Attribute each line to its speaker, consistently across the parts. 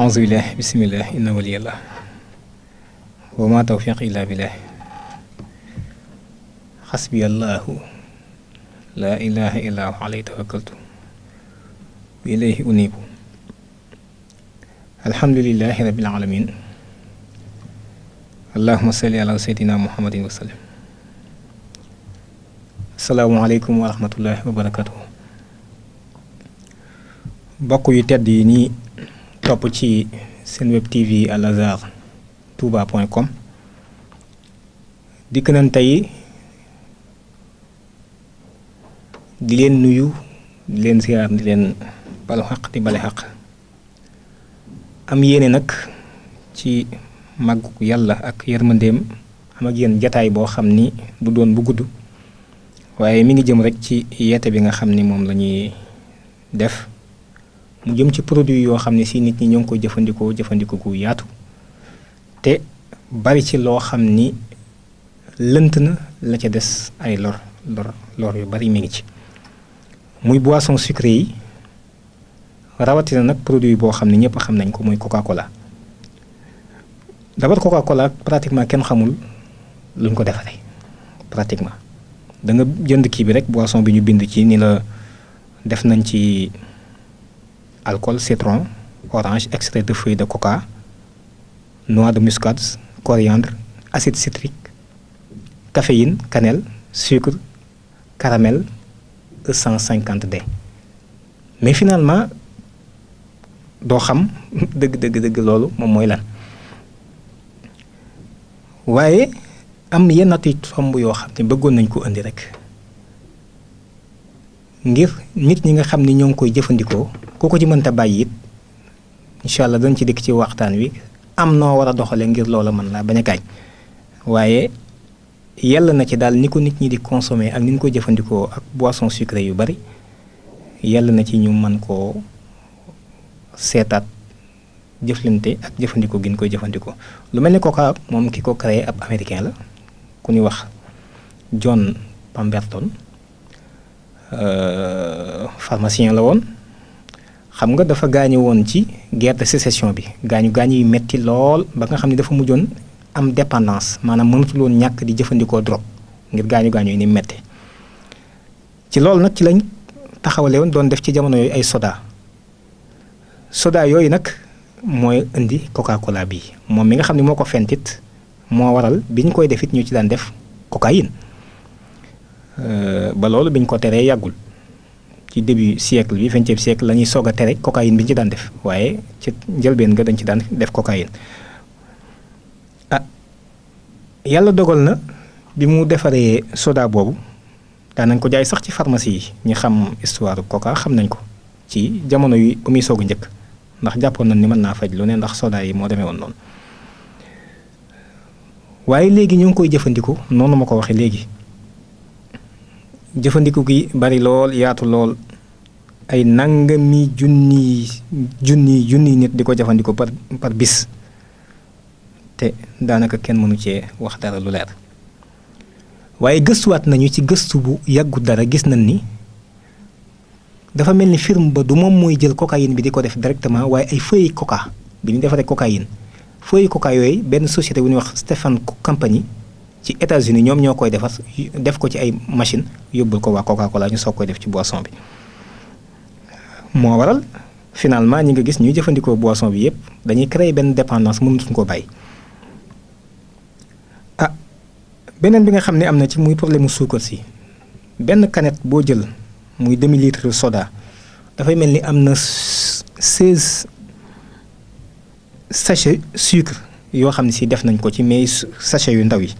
Speaker 1: auzu billah bismillah inna waliyallah wa ma tawfiq illa billah xasbiyallahu la ilaha illa hu alayhi tawakkaltu wa ilayhi unibu alhamdulillahi rabbil alamin allahumma salli ala sayyidina muhammadin wa sallim. Assalaamu aleykum wa rahmatullahi wa barakatuh. bokk yu tedd yi nii topp ci seen web tv Al Azhar touba.com dikk nañ tey di leen nuyu di leen ziar di leen balu xaq di bale xaq am yéene nag ci màggu yàlla ak yërmandeem am ak yéen jataay boo xam ni du doon bu gudd waaye mi ngi jëm rek ci yeete bi nga xam ni moom la ñuy def mu jëm ci produit yoo xam ne si nit ñi ñoo ngi koy jëfandikoo gu yaatu te bari ci loo xam ni lënt na la ca des ay lor yu bari mi ngi ci muy boisson sucré yi rawatina nag produit boo xam ne ñëpp xam nañ ko muy Coca-Cola. d'abord Coca-Cola pratiquement kenn xamul luñ ko defaree pratiquement da nga jënd kii bi rek boisson bi ñu bind ci ni la def nañ ci alcool citron orange extrait de feuille de coca noix de muscade coriandre acide citrique caféine cannelle sucre caramel E150D mais finalement doo xam dëgg loolu moom mooy lan waaye am yenn ati tomb yoo xam ne bëggoon nañ ko indi rek ngir nit ñi nga xam ni ñoo ngi koy jëfandikoo ku ko ci mënta bàyyi it incha allah dañ ci dikk ci waxtaan wi am noo war a doxale ngir loola mën laa bañ a gaañ waaye yàlla na ci daal ni ko nit ñi di consommer ak ni ñu ko jëfandikoo ak boisson sucré yu bari yàlla na ci ñu mën koo seetaat jëflante ak jëfandikoo gi ñu koy jëfandikoo lu mel ni Coca moom ki ko créé ab américain la ku ñuy wax John Pemberton pharmacien la woon xam nga dafa gaañu woon ci guerre de sécession bi gaañu yu metti lool ba nga xam ne dafa mujjoon am dépendance maanaam mënatul woon ñàkk di jëfandikoo drogue ngir gaañu yi ni metti ci loolu nag ci lañ taxawale woon doon def ci jamono yooyu ay soda yooyu nag mooy indi Coca-Cola bi moom mi nga xam ne moo ko fentit moo waral bi ñu koy def it ñu ci daan def cocaïne ba loolu bi ñu ko teree yàggul ci début siècle bi 20e siècle la ñuy soog a tere cocaïne bi ñu ci daan def waaye ci njëlbeen nga dañ ci daan def cocaïne yàlla dogal na bi mu defaree soda boobu daanañ ko jaay sax ci pharmacie yi ñi xam histoire Coca xam nañ ko ci jamono yi ba muy soog a njëkk ndax jàppoon nañ ni mën naa faj lu ne ndax soda yi moo demee woon noonu waaye léegi ñu ngi koy jëfandiku noonu ma ko waxee léegi jëfandiku gi bari lool yaatu lool ay nangami junni nit di ko jëfandikoo par bis te daanaka kenn mënu cee wax dara lu leer waaye gëstuwaat nañu ci gëstu bu yàggu dara gis nañ ni dafa mel ni firme ba du moom mooy jël cocaïne bi di ko def directement waaye ay feuilles coca bi ñu defaree cocaïne feuilles coca yooyu benn société bu ñuy wax Stephen Cook Company ci États-Unis ñoom ñoo koy defar def ko ci ay machine yóbbul ko waa Coca-Cola ñu soog koy def ci boisson bi moo waral finalement ñi nga gis ñuy jëfandikoo boisson bi yépp dañuy créer benn dépendance mënatuñ koo bàyyi beneen bi nga xam ne am na ci muy problème mu suukar si benn canette boo jël muy demi-litre soda dafay mel ni am na 16 sachet sucre yoo xam ne si def nañ ko ci mais sachet yu ndaw yi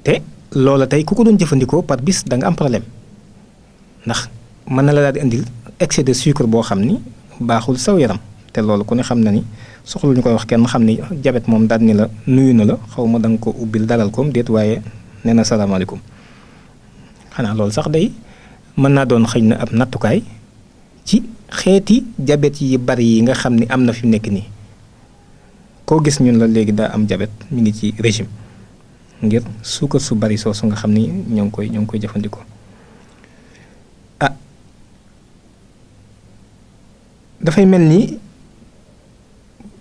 Speaker 1: te loola tey ku ko doon jëfandikoo par bis da nga am problème ndax mën na la daal di indil excès de sucre boo xam ni baaxul saw yaram te loolu ku ne xam na ni soxlu ñu koy wax kenn xam ni jabet moom daal ni la nuyu na la xaw ma da nga ko ubbil dalal koom déet waaye nee na salaamaaleykum xanaa loolu sax day mën naa doon xëy na ab nattukaay ci xeeti jabet yi bari yi nga xam ni am na fi nekk nii koo gis ñun la léegi daa am jabet mi ngi ci régime ngir suukar su bari soosu nga xam ni ñoo ngi koy jëfandikoo dafay mel ni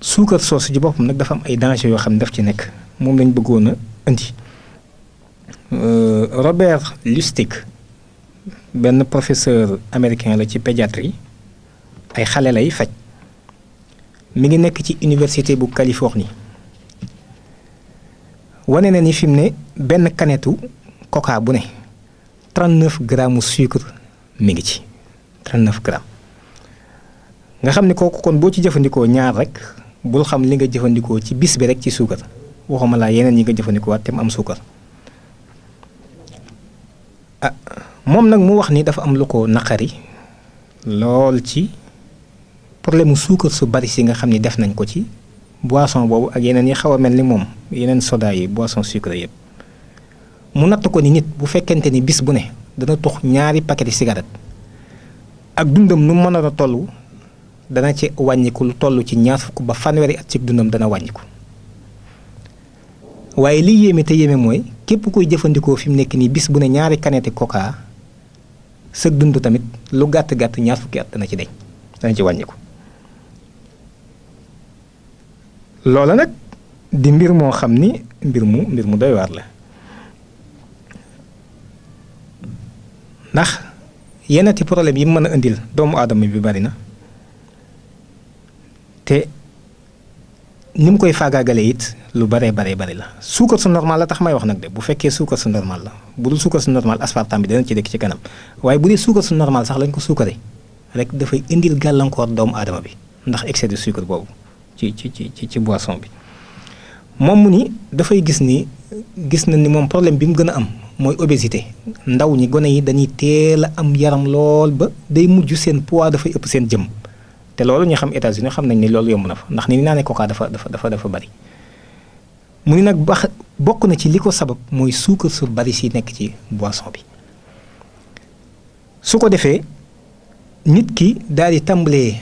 Speaker 1: suukar soosu ci boppam nag dafa am ay danger yoo xam ne daf ci nekk moom lañ bëggoon a indi. Robert Lustig benn professeur américain la ci pédiatrie ay xale lay faj mi ngi nekk ci université bu Californie wane na ni fi mu ne benn kanetu coca bu ne 39 grammes sucre mi ngi ci 39 grammes nga xam ne kooku kon boo ci jëfandikoo ñaar rek bul xam li nga jëfandikoo ci bis bi rek ci suukar waxuma laa yeneen yi nga jëfandikoo waat te mu am suukar. moom nag mu wax ni dafa am lu ko naqari lool ci problème mu suukar su bari si nga xam ni def nañ ko ci boisson boobu ak yeneen yi xaw a mel ni moom yeneen soda yi boisson sucré yëpp mu natt ko ni nit bu fekkente ni bis bu ne dana tux ñaari paquet cigarette ak dundam nu mën a toll dana ci wàññiku lu toll ci ñaar fukk ba fanweeri at ci dundam dana wàññiku waaye li yéeme te yéeme mooy képp koy jëfandikoo fi mu nekk nii bis bu ne ñaari canette coca sëg dund tamit lu gàtt-gàtt ñaar fukki at dana ci deñ dana ci wàññiku loola nag di mbir moo xam ni mbir mu doy waar la ndax yenati problème yi mën a indil doomu aadama bi bari na te ni mu koy faagaagalee it lu bari la suukar su normal la tax may wax nag de bu fekkee suukar su normal la bu dul suukar su normal aspartame bi dana ci dekk ci kanam waaye bu dee suukar su normal sax lañ ko suukaree rek dafay indil gàllankoor doomu aadama bi ndax excès de sucre boobu ci boisson bi moom mu ni dafay gis na ni moom problème bi mu gën a am mooy obésité ndaw ñi gone yi dañuy teel a am yaram lool ba day mujj seen poids dafay ëpp seen jëm te loolu ñu xam États-Unis xam nañ ni loolu yomb na fa ndax ni naa ne coca dafa bari mu ni nag bokk na ci li ko sabab mooy suukar su bari si nekk ci boisson bi su ko defee nit ki daal di tàmbalee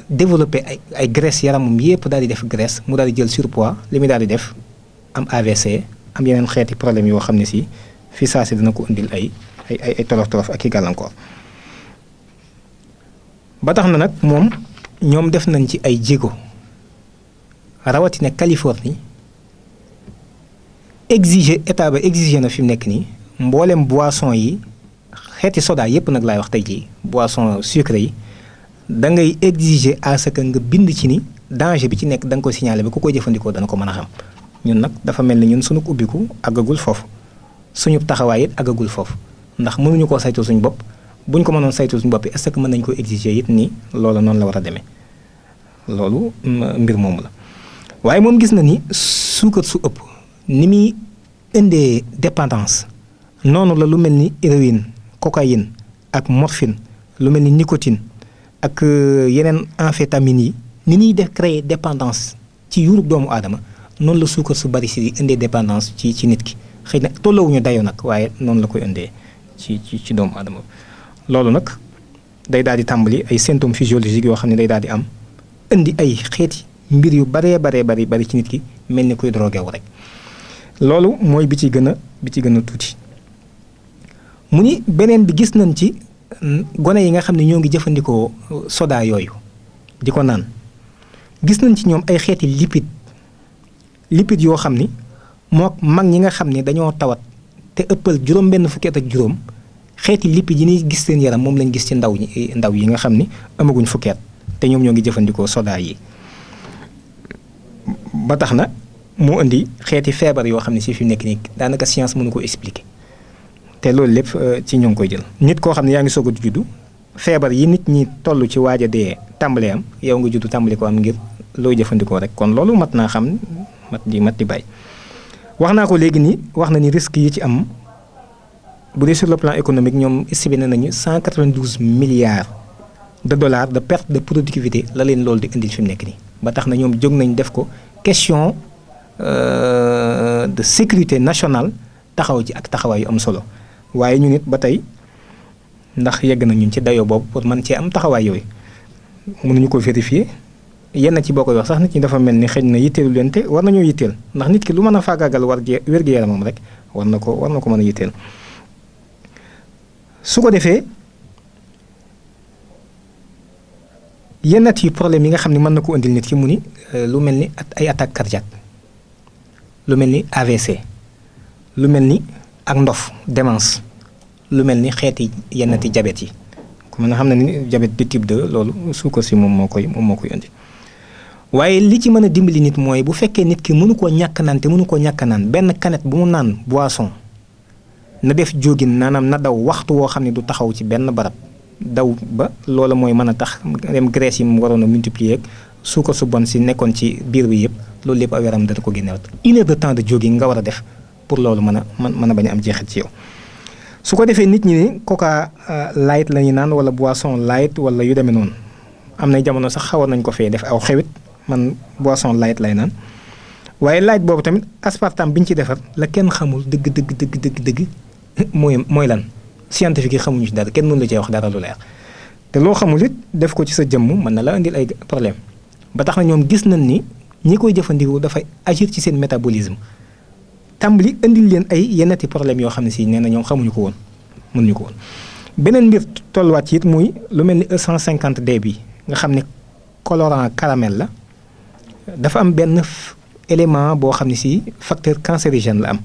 Speaker 1: développer ay graisse yaramam yépp daal di def graisse mu daal di jël surpoids li muy daal di def am AVC am yeneen xeeti problème yoo xam ne si fi saa si dina ko indil ay tolof ak i gàllankoor ba tax na nag moom ñoom def nañ ci ay jéego rawatina Californie état ba exiger na fi mu nekk nii mboolem boisson yi xeeti soda yépp nag laay wax tey jii boisson sucré yi da ngay exiger à ce que nga bind ci ni danger bi ci nekk da nga ko signaler ba ku koy jëfandikoo dana ko mën a xam ñun nag dafa mel ni ñun suñu ubbiku àggagul foofu suñu taxawaay it àggagul foofu ndax mënuñu koo saytu suñu bopp buñ ko mënoon saytu suñu bopp est-ce que mën nañ ko exiger it ni loolu noonu la war a demee loolu mbir moomu la waaye moom gis na ni suukar su ëpp ni muy indee dépendance noonu la lu mel ni héroïne cocaïne ak morphine lu mel ni nicotine ak yeneen amphétamines yi ni ñuy def créer dépendance ci yuurub doomu aadama noonu la suukar su bari si di indee dépendance ci nit ki xëy na tolloowuñu dayoo nag waaye noonu la koy indee ci doomu aadama loolu nag day daal di tàmbali ay symptômes physiologiques yoo xam ne day daal di am indi ay xeeti mbir yu bari ci nit ki mel ni koy drogué wu rek loolu mooy bi ci gën a tuuti mu ni beneen bi gis nañ ci gone yi nga xam ne ñoo ngi jëfandikoo soda yooyu di ko naan gis nañ ci ñoom ay xeeti lipide yoo xam ni moo mag ñi nga xam ne dañoo tawat te ëppal juróom benn fukki at ak juróom xeeti lipide yi ñuy gis seen yaram moom lañ gis ci ndaw yi nga xam ni amaguñ fukki at te ñoom ñoo ngi jëfandikoo soda yi ba tax na moo indi xeeti feebar yoo xam ne si fi nekk nii daanaka science mënu ko expliquer te loolu lépp ci ñoo ngi koy jël nit koo xam ne yaa ngi soog a juddu feebar yi nit ñi toll ci waaj a dee tàmbalee am yow nga juddu tàmbali ko am ngir looy jëfandikoo rek kon loolu mat naa xam mat di bàyyi. wax naa ko léegi nii wax na ni risques yi ci am bu dee sur le plan économique ñoom estimé nañu 192 milliards de dollars de perte de productivité la leen loolu di indil fi mu nekk nii ba tax na ñoom jóg nañ def ko question de sécurité nationale taxaw ci ak taxawaay yu am solo waaye ñu nit ba tey ndax yegg na ñun ci dayoo boobu pour mën cee am taxawaay yooyu mënuñu ko vérifier yenn ci boo koy wax sax nit ñi dafa mel ni xëy na yitteelu leen te war nañoo yitteel ndax nit ki lu mën a faagaagal wér-gu-yaramam rek war na ko mën a yitteel su ko defee yenn yi problème yi nga xam ne mën na ko indil nit ki mu ni lu mel ni ay attaque cardiaque lu mel ni AVC lu mel ni ak ndof démence lu mel ni xeeti yenn ti diabète yi ku mën a xam ne ni diabète de type 2 loolu suukar si moom moo koy indi waaye li ci mën a dimbali nit mooy bu fekkee nit ki mënu koo ñàkk naan te mënu koo ñàkk naan benn canette bu mu naan boisson na def jógin naanaam na daw waxtu woo xam ne du taxaw ci benn barab daw ba loola mooy mën a tax dem graisse yi mu waroon a multiplier ak suukar su bon si nekkoon ci biir bi yëpp loolu lépp aw yaram dana ko génneewat 1 heure de temps de jogging nga war a def pour loolu mën a bañ a am jeexit ci yow. su ko defee nit ñi ni coca light la ñuy naan wala boisson light wala yu demee noonu am na jamono sax xawoon nañ ko fee def aw xewit man boisson light lay naan waaye light boobu tamit aspartame bi ñu ci defar la kenn xamul dëgg mooy lan scientifique yi xamuñu ci dara kenn mënu la cee wax dara lu leer te loo xamul it def ko ci sa jëmm mën na la indil ay problème ba tax na ñoom gis nañ ni ñi koy jëfandikoo dafay agir ci seen métabolisme tàmbali indil leen ay yennati problème yoo xam ne si nee na ñoom xamuñu ko woon mënuñu ko woon. beneen mbir tolluwaat ci it muy lu mel ni E150D bi nga xam ne colorant caramel la dafa am benn élément boo xam ne si facteur cancérigène la am.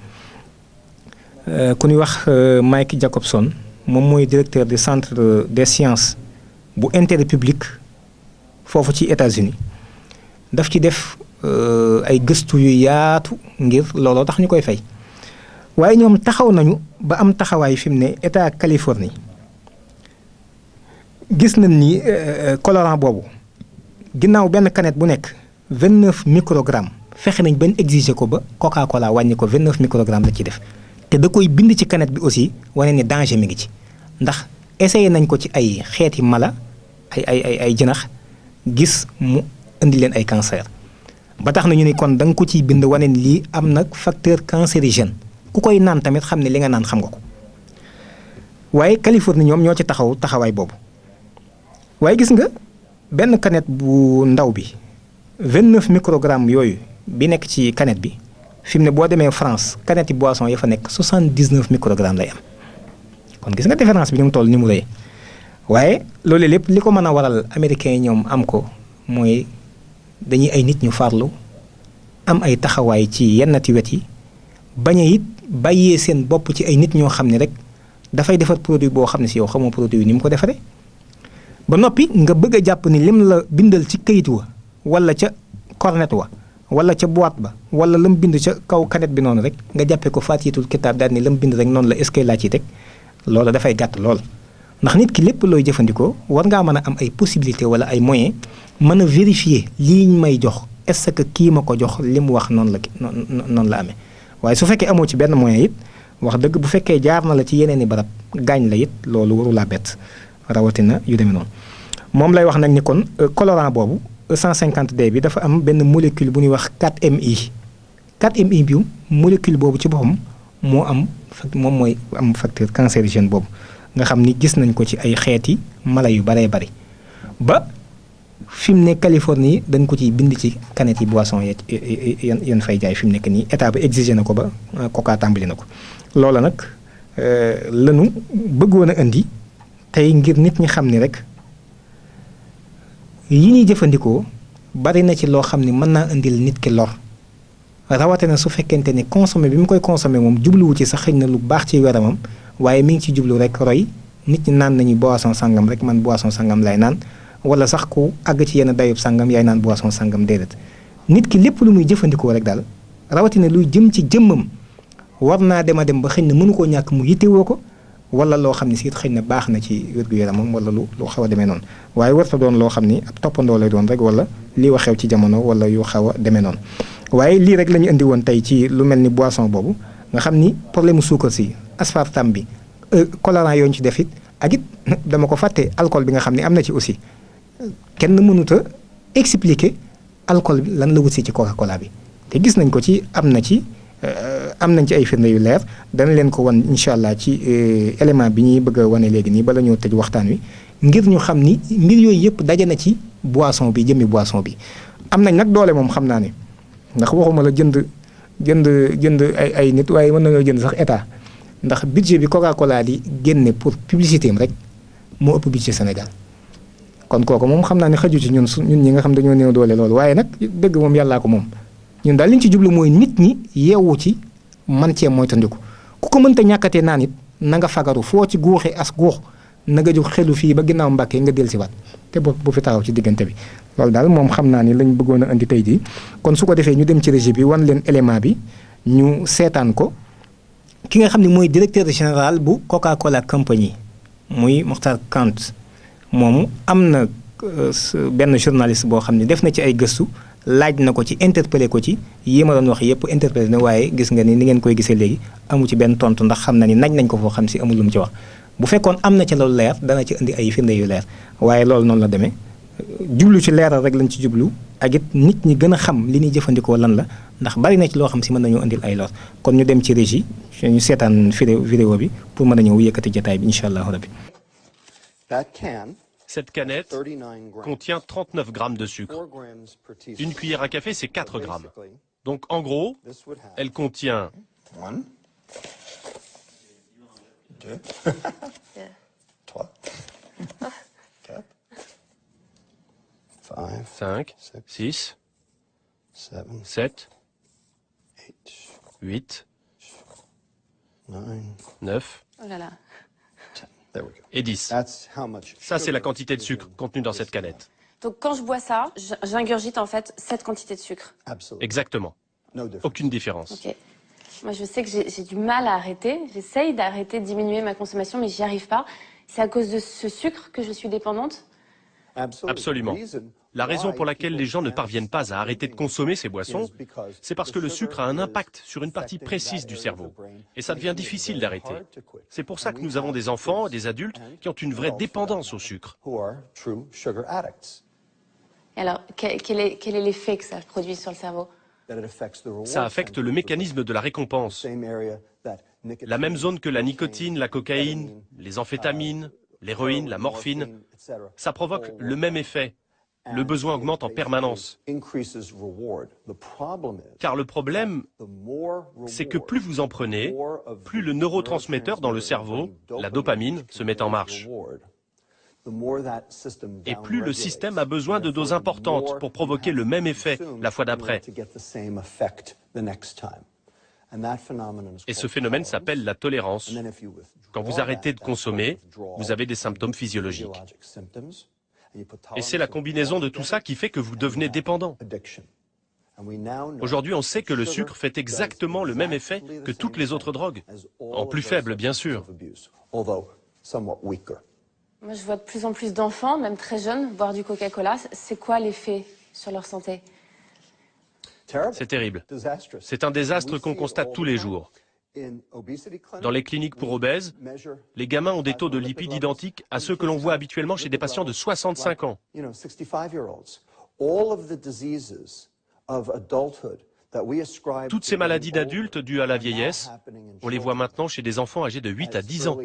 Speaker 1: ku ñuy wax Mike Jacobson moom mooy directeur du centre des sciences bu intérêt public foofu ci États-Unis daf ci def ay gëstu yu yaatu ngir looloo tax ñu koy fay waaye ñoom taxaw nañu ba am taxawaay fi mu ne état Californie gis nañ ni colorant boobu ginnaaw benn canette bu nekk 29 microgrammes fexe nañ benn exiger ko ba Coca-Cola wàññi ko 29 microgrammes la ci def. te da koy bind ci canette bi aussi wane ni danger mi ngi ci ndax essayé nañ ko ci ay xeeti mala ay jënax gis mu indi leen ay cancer ba tax na ñu ni kon da nga ko ciy bind wane ni lii am nag facteur cancérigène ku koy naan tamit xam ne li nga naan xam nga ko waaye Californie ñoom ñoo ci taxawaay boobu waaye gis nga benn canette bu ndaw bi 29 microgrammes yooyu bi nekk ci canette bi fi mu ne boo demee France canette yi boisson ya fa nekk 79 microgrammes lay am kon gis nga différence bi ni mu toll ni mu rëy waaye loolu lépp li ko mën a waral américains yi ñoom am ko mooy dañuy ay nit ñu farlu am ay taxawaay ci yennati wet yi bañ a it bàyyee seen bopp ci ay nit ñoo xam ne rek dafay defar produit boo xam ne si yow xamoo produit ni mu ko defaree ba noppi nga bëgg a jàpp ni lim la bindal ci kayit wa wala ca cornet wa wala ca boîte ba wala lam bind ca kaw canette bi noonu rek nga jàppee ko faatiyatul kitaab daal ni lam bind rek noonu la est-ce que laa ciy teg loolu dafay gàtt lool ndax nit ki lépp looy jëfandikoo war ngaa mën a am ay possibilité wala ay moyens mën a vérifier lii ñu may jox est-ce que kii ma ko jox li mu wax noonu la amee waaye su fekkee amoo ci benn moyen it wax dëgg bu fekkee jaar na la ci yeneen i barab gaañ la it loolu waru laa bett rawatina yu demee noonu moom lay wax nag ni kon colorant boobu E150D bi dafa am benn molécule bu ñuy wax 4MI 4MI bi molécule boobu ci boppam moom mooy am facteur cancérigène boobu nga xam ni gis nañ ko ci ay xeeti mala yu baree bari ba fi mu ne Californie dañ ko ciy bind ci canette yi boisson yan fay jaay fi mu nekk nii état ba exigé na ko ba Coca tàmbali na ko loola nag lanu bëggoon a indi tey ngir nit ñi xam ni rek yi ñuy jëfandikoo bari na ci loo xam ni mën naa indil nit ki lor rawatina su fekkente ni consommé bi mu koy consommé moom jubluwu ci sax xëy na lu baax ci yaramam waaye mi ngi ci jublu rek roy nit ñi naan nañu boisson sangam rek man boisson sangam lay naan wala sax ku àgg ci yenn dayub sangam yaay naan boisson sangam déedéet nit ki lépp lu muy jëfandikoo rek daal rawatina luy jëm ci jëmmam war naa dem ba xëy na mënu koo ñàkk mu yittewoo ko wala loo xam ne si xëy na baax na ci wér-gu-yaramam wala lu xaw a demee noonu waaye warta doon loo xam ni ab toppandoo lay doon rek wala lii wax xew ci jamono wala yu xaw a demee noonu waaye lii rek la ñu indi woon tey ci lu mel ni boisson boobu nga xam ni problème mu suukar si aspartame bi colorant yooyu ñu ci def it ak it dama ko fàtte alcool bi nga xam ne am na ci aussi kenn mënut a expliquer alcool bi lan la wut si ci Coca-Cola bi te gis nañ ko ci am nañ ci ay firnde yu leer dana leen ko wan incha allah ci élément bi ñuy bëgg a wane léegi nii bala ñoo tëj waxtaan wi ngir ñu xam ni mbir yooyu yëpp daje na ci boisson bi jëmmi boisson bi am nañ nag doole moom xam naa ne ndax waxuma la jënd ay nit waaye mën nañoo jënd sax état ndax budget bi Coca-Cola di génne pour publicité am rek moo ëpp budget Sénégal kon kooku moom xam naa ne xëju ci ñun ñun ñi nga xam dañoo néew doole loolu waaye nag dëgg moom yàllaa ko moom ñun daal li ñu ci jublu mooy nit ñi yeewu ci man cee moytandiku ku ko mënta ñàkkatee naan it na nga fagaru foo ci guuxee as guux na nga jóg xelu fii ba ginnaaw Mbàkke nga dellusiwaat te bu fi taxaw ci diggante bi loolu daal moom xam naa ni lañ bëggoon a indi tey jii kon su ko defee ñu dem ci régie bi wan leen élément bi ñu seetaan ko ki nga xam ne mooy directeur général bu Coca-Cola Company muy Mokhtar Kant moom am na benn journaliste boo xam ne def na ci ay gëstu laaj na ko ci interpellé ko ci yi ma doon wax yëpp interpellé na waaye gis nga ni ngeen koy gisee léegi amu ci benn tontu ndax xam na ni nañ ko foo xam si amul lu mu ci wax bu fekkoon am na ci loolu leer dana ci indi ay firnde yu leer waaye loolu noonu la demee jublu ci leeral rek lañ ci jublu ak it nit ñi gën a xam li ñuy jëfandikoo lan la ndax bari na ci loo xam si mën nañoo indil ay lor kon ñu dem ci régie ñu seetaan vidéo bi pour mën a ñëw yëkkati jotaay bi incha allahu rabbi.
Speaker 2: Cette canette contient 39 grammes de sucre. Une cuillère à café, c'est 4 grammes. Donc en gros, elle contient
Speaker 3: 2, 3, 4,
Speaker 2: 5, 6, 7, 8, 9
Speaker 3: oh là là.
Speaker 2: et 10. Ça, c'est la quantité de sucre contenue dans cette canette.
Speaker 3: Donc quand je bois ça, j'ingurgite en fait cette quantité de sucre.
Speaker 2: Exactement. Aucune différence.
Speaker 3: Ok. Moi, je sais que j'ai du mal à arrêter. J'essaye d'arrêter, de diminuer ma consommation, mais j'y arrive pas. C'est à cause de ce sucre que je suis dépendante?
Speaker 2: Absolument. La raison pour laquelle les gens ne parviennent pas à arrêter de consommer ces boissons, c'est parce que le sucre a un impact sur une partie précise du cerveau. Et ça devient difficile d'arrêter. C'est pour ça que nous avons des enfants et des adultes qui ont une vraie dépendance au sucre.
Speaker 3: Et alors, quel est l'effet que ça produit sur le cerveau?
Speaker 2: Ça affecte le mécanisme de la récompense. La même zone que la nicotine, la cocaïne, les amphétamines, l'héroïne, la morphine. Ça provoque le même effet. Le besoin augmente en permanence. Car le problème, c'est que plus vous en prenez, plus le neurotransmetteur dans le cerveau, la dopamine, se met en marche. Et plus le système a besoin de doses importantes pour provoquer le même effet la fois d'après. Et ce phénomène s'appelle la tolérance. Quand vous arrêtez de consommer, vous avez des symptômes physiologiques. Et c'est la combinaison de tout ça qui fait que vous devenez dépendant. Aujourd'hui, on sait que le sucre fait exactement le même effet que toutes les autres drogues, en plus faible, bien sûr.
Speaker 3: Moi, je vois de plus en plus d'enfants, même très jeunes, boire du Coca-Cola. C'est quoi l'effet sur leur santé?
Speaker 2: C'est terrible. C'est un désastre qu'on constate tous les jours. Dans les cliniques pour obèses, les gamins ont des taux de lipides identiques à ceux que l'on voit habituellement chez des patients de 65 ans. Toutes ces maladies d'adultes dues à la vieillesse, on les voit maintenant chez des enfants âgés de 8 à 10 ans.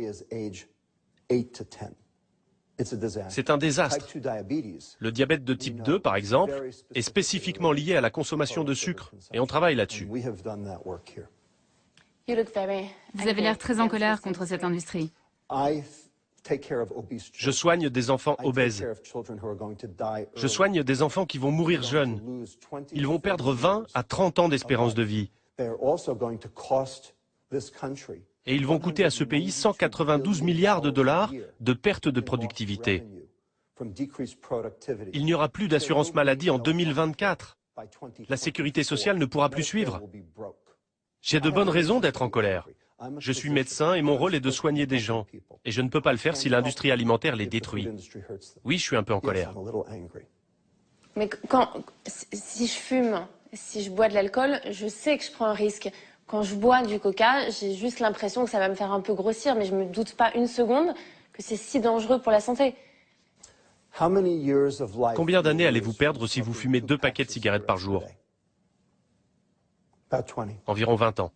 Speaker 2: C'est un désastre. Le diabète de type 2, par exemple, est spécifiquement lié à la consommation de sucre, et on travaille là-dessus.
Speaker 4: Vous avez l'air très en colère contre cette industrie.
Speaker 2: Je soigne des enfants obèses. Je soigne des enfants qui vont mourir jeunes. Ils vont perdre 20 à 30 ans d'espérance de vie. Et ils vont coûter à ce pays 192 milliards de dollars de perte de productivité. Il n'y aura plus d'assurance maladie en 2024. La sécurité sociale ne pourra plus suivre. J'ai de bonnes raisons d'être en colère. Je suis médecin et mon rôle est de soigner des gens. Et je ne peux pas le faire si l'industrie alimentaire les détruit. Oui, je suis un peu en colère.
Speaker 3: Mais si je fume, si je bois de l'alcool, je sais que je prends un risque. Quand je bois du coca, j'ai juste l'impression que ça va me faire un peu grossir, mais je ne me doute pas une seconde que c'est si dangereux pour la santé.
Speaker 2: Combien d'années allez-vous perdre si vous fumez 2 paquets de cigarettes par jour? Environ 20 ans.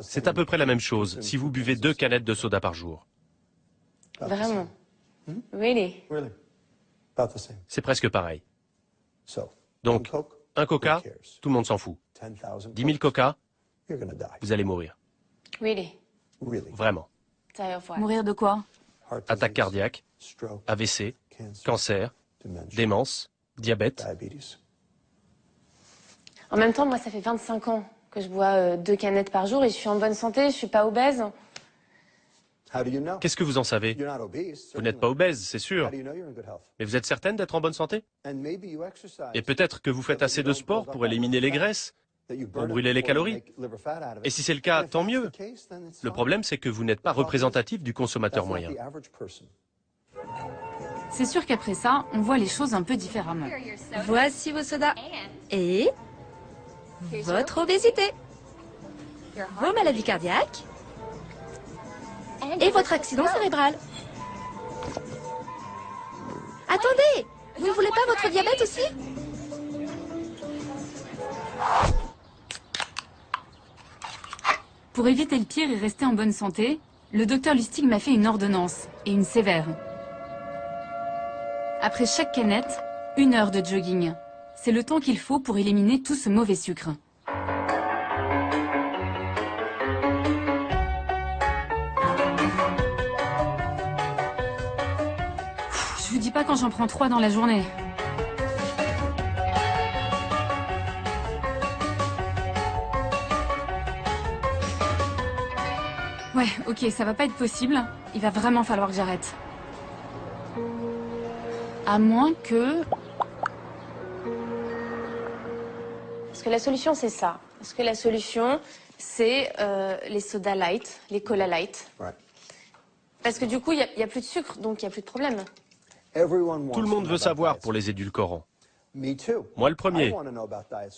Speaker 2: C'est à peu près la même chose si vous buvez 2 canettes de soda par jour.
Speaker 3: Vraiment? Really?
Speaker 2: C'est presque pareil. Donc, un coca, tout le monde s'en fout. 10 000 coca, vous allez mourir.
Speaker 3: Really?
Speaker 2: Vraiment.
Speaker 4: Mourir de quoi?
Speaker 2: Attaque cardiaque, AVC, cancer, démence, diabète.
Speaker 3: En même temps, moi, ça fait 25 ans que je bois 2 canettes par jour et je suis en bonne santé, je suis pas obèse.
Speaker 2: Qu'est-ce que vous en savez? Vous n'êtes pas obèse, c'est sûr. Mais vous êtes certaine d'être en bonne santé? Et peut-être que vous faites assez de sport pour éliminer les graisses, pour brûler les calories. Et si c'est le cas, tant mieux. Le problème, c'est que vous n'êtes pas représentatif du consommateur moyen.
Speaker 4: C'est sûr qu'après ça, on voit les choses un peu différemment.
Speaker 5: Voici vos sodas. Et votre obésité. Vos maladies cardiaques. Et votre accident cérébral. Attendez! Vous ne voulez pas votre diabète aussi?
Speaker 4: Pour éviter le pire et rester en bonne santé, le docteur Lustig m'a fait une ordonnance, et une sévère. Après chaque canette, 1 heure de jogging. C'est le temps qu'il faut pour éliminer tout ce mauvais sucre. Je vous dis pas quand j'en prends 3 dans la journée. Ouais, ok, ça va pas être possible. Il va vraiment falloir que j'arrête. À moins que...
Speaker 3: Parce que la solution, c'est ça. Parce que la solution, c'est les sodas light, les cola light. Parce que du coup, il n'y a plus de sucre, donc il n'y a plus de problème.
Speaker 2: Tout le monde veut savoir pour les édulcorants. Moi le premier.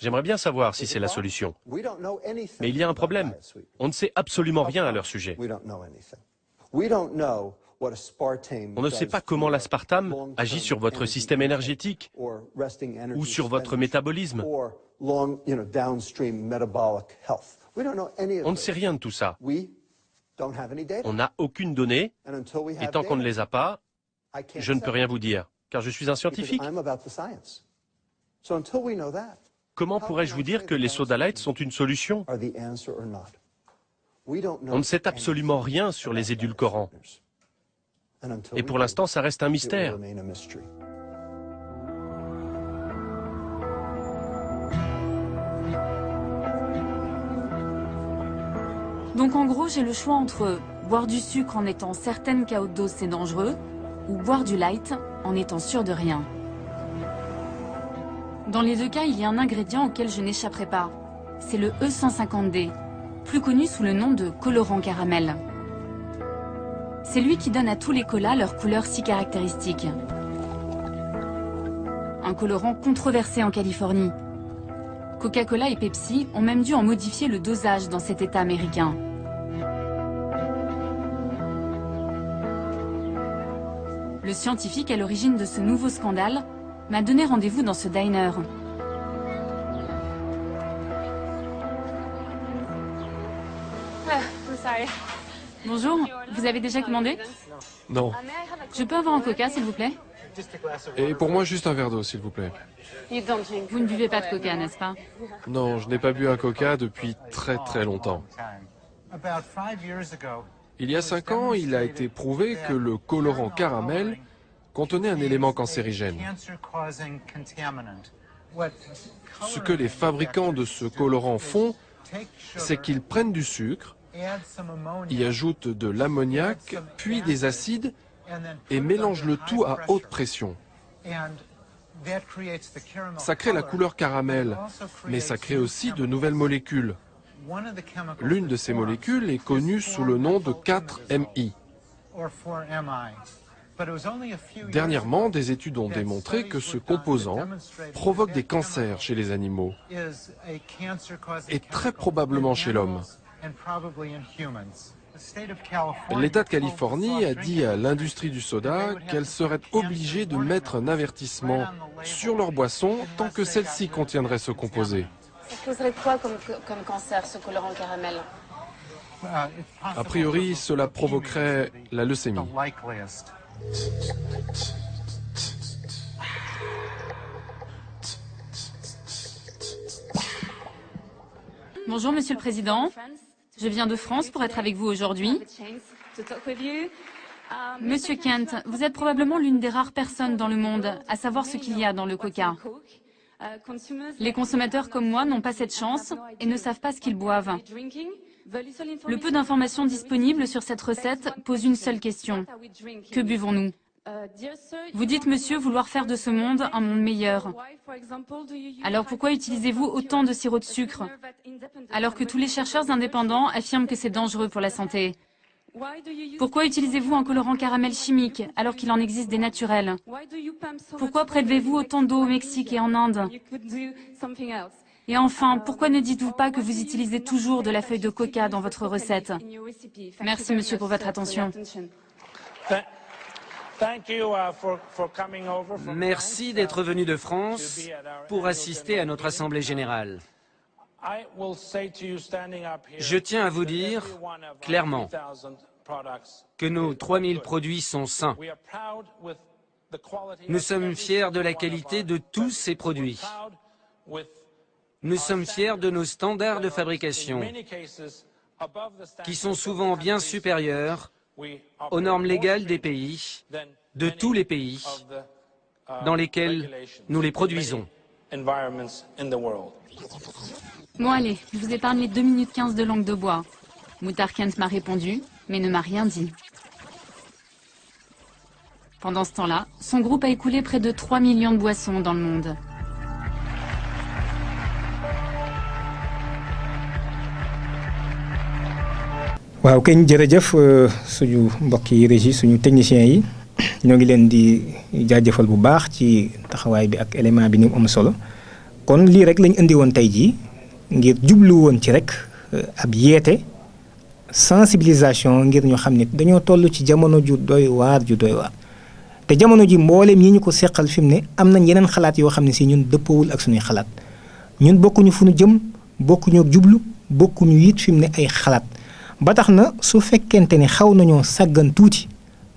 Speaker 2: J'aimerais bien savoir si c'est la solution. Mais il y a un problème. On ne sait absolument rien à leur sujet. On ne sait pas comment l'aspartame agit sur votre système énergétique ou sur votre métabolisme. On ne sait rien de tout ça. On n'a aucune donnée, et tant qu'on ne les a pas, je ne peux rien vous dire, car je suis un scientifique. Comment pourrais-je vous dire que les soda light sont une solution? On ne sait absolument rien sur les édulcorants. Et pour l'instant, ça reste un mystère.
Speaker 4: Donc en gros, j'ai le choix entre boire du sucre en étant certaine qu'à haute dose c'est dangereux, ou boire du light en étant sûre de rien. Dans les deux cas, il y a un ingrédient auquel je n'échapperai pas. C'est le E150D, plus connu sous le nom de colorant caramel. C'est lui qui donne à tous les colas leur couleur si caractéristique. Un colorant controversé en Californie. Coca-Cola et Pepsi ont même dû en modifier le dosage dans cet État américain. Le scientifique à l'origine de ce nouveau scandale m'a donné rendez-vous dans ce diner. Bonjour, vous avez déjà commandé?
Speaker 6: Non.
Speaker 4: Je peux avoir un coca, s'il vous plaît?
Speaker 6: Et pour moi, juste un verre d'eau, s'il vous plaît.
Speaker 4: Vous ne buvez pas de coca, n'est-ce pas?
Speaker 6: Non, je n'ai pas bu un coca depuis très très longtemps. Il y a 5 ans, il a été prouvé que le colorant caramel contenait un élément cancérigène. Ce que les fabricants de ce colorant font, c'est qu'ils prennent du sucre, y ajoutent de l'ammoniac, puis des acides, et mélangent le tout à haute pression. Ça crée la couleur caramel, mais ça crée aussi de nouvelles molécules. L'une de ces molécules est connue sous le nom de 4-MI. Dernièrement, des études ont démontré que ce composant provoque des cancers chez les animaux et très probablement chez l'homme. L'État de Californie a dit à l'industrie du soda qu'elle serait obligée de mettre un avertissement sur leur boisson tant que celle-ci contiendrait ce composé.
Speaker 3: Ça causerait quoi comme cancer, ce colorant caramel?
Speaker 6: A priori, cela provoquerait la leucémie.
Speaker 4: Bonjour, Monsieur le Président. Je viens de France pour être avec vous aujourd'hui. Monsieur Kent, vous êtes probablement l'une des rares personnes dans le monde à savoir ce qu'il y a dans le coca. Les consommateurs comme moi n'ont pas cette chance et ne savent pas ce qu'ils boivent. Le peu d'informations disponibles sur cette recette pose une seule question. Que buvons-nous? Vous dites, monsieur, vouloir faire de ce monde un monde meilleur. Alors pourquoi utilisez-vous autant de sirop de sucre, alors que tous les chercheurs indépendants affirment que c'est dangereux pour la santé? Pourquoi utilisez-vous un colorant caramel chimique, alors qu'il en existe des naturels? Pourquoi prélevez-vous autant d'eau au Mexique et en Inde? Et enfin, pourquoi ne dites-vous pas que vous utilisez toujours de la feuille de coca dans votre recette? Merci, monsieur, pour votre attention.
Speaker 7: Merci d'être venu de France pour assister à notre Assemblée générale. Je tiens à vous dire clairement que nos 3000 produits sont sains. Nous sommes fiers de la qualité de tous ces produits. Nous sommes fiers de nos standards de fabrication, qui sont souvent bien supérieurs aux normes légales des pays, de tous les pays dans lesquels nous les produisons.
Speaker 4: Bon allez, je vous épargne les 2 minutes 15 de langue de bois. Muhtar Kent m'a répondu, mais ne m'a rien dit. Pendant ce temps-là, son groupe a écoulé près de 3 millions de boissons dans le monde.
Speaker 1: waaw kañ jërëjëf suñu mbokk yi régie suñu techniciens yi ñoo ngi leen di jaajëfal bu baax ci taxawaay bi ak élément bi ni mu am solo kon lii rek lañ indi woon tey jii ngir jublu woon ci rek ab yeete sensibilisation ngir ñu xam ne dañoo toll ci jamono ju doy waar te jamono ji mbooleem ñi ñu ko seqal fi mu ne am nañ yeneen xalaat yoo xam ne si ñun dëppoowul ak suñuy xalaat ñun bokkuñu fu ñu jëm bokkuñu jublu bokkuñu it fi mu ne ay xalaat ba tax na su fekkente ni xaw nañoo sàggan tuuti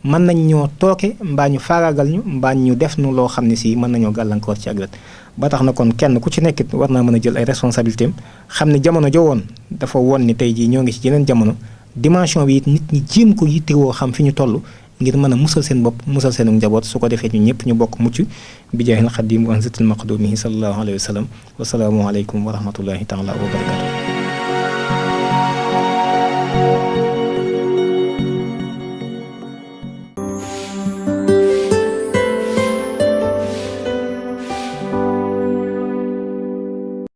Speaker 1: mën nañ ñoo tooke mbaa ñu faagaagal ñu mbaa ñu def nu loo xam ne si mën nañoo gàllankoor ci ak wet ba tax na kon kenn ku ci nekkit war naa mën a jël ay responsabilités am xam ne jamono jo woon dafa woon ni tey jii ñoo ngi ci yeneen jamono dimension bi it nit ñi jéem ko yittewoo xam fi ñu toll ngir mën a musal seen bopp musal seenu njaboot su ko defee ñu ñëpp ñu bokk mucc bi jaahil xadim wa anzatil maqdumihi sallallahu alayhi wa sallam wa salaamu aleykum wa rahmatullahi taala wa barakatu